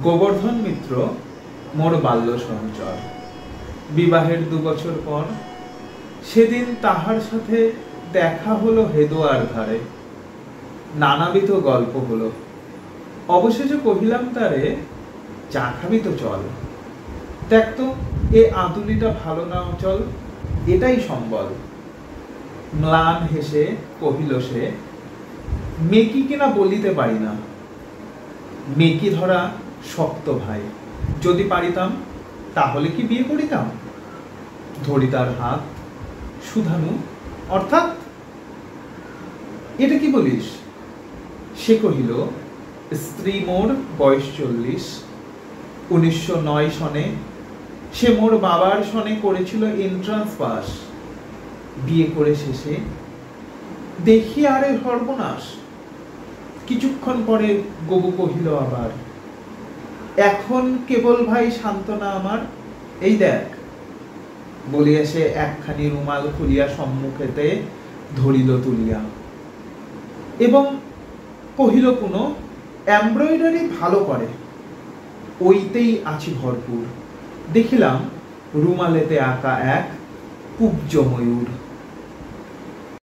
গোবর্ধন মিত্র মোর বাল্য সহচর। বিবাহের 2 বছর পর সেদিন তাহার সাথে দেখা হলো হেদোয়ার ধারে। নানাবিধ গল্প হলো। অবশেষে কহিলাম তারে, চা খাবি তো চল। দেখ তো এ আদুলিটা ভালো না চল, এটাই সম্বল। ম্লান হেসে কহিল সে, মেকি কিনা বলিতে পারি না। মেকি ধরা শক্ত ভাই, যদি পারিতাম তাহলে কি বিয়ে করিতাম। ধরি তার হাত, শুধানু অর্থাৎ এটা কি বলিস? সে কহিল, স্ত্রী মোর বয়স 40। 1909 সনে সে মোর বাবার সনে করেছিল এন্ট্রান্স পাস। বিয়ে করে শেষে দেখি আরে সর্বনাশ। কিছুক্ষণ পরে গবু কহিল আবার, এখন কেবল ভাই সান্ত্বনা আমার, এই দেখ। বলিয়া সে একখানি রুমাল খুলিয়া সম্মুখেতে ধরিল তুলিয়া এবং কহিল, কোনো এমব্রয়ডারি ভালো করে, ওইতেই আছি ভরপুর। দেখিলাম রুমালেতে আঁকা এক কুব্জ ময়ূর।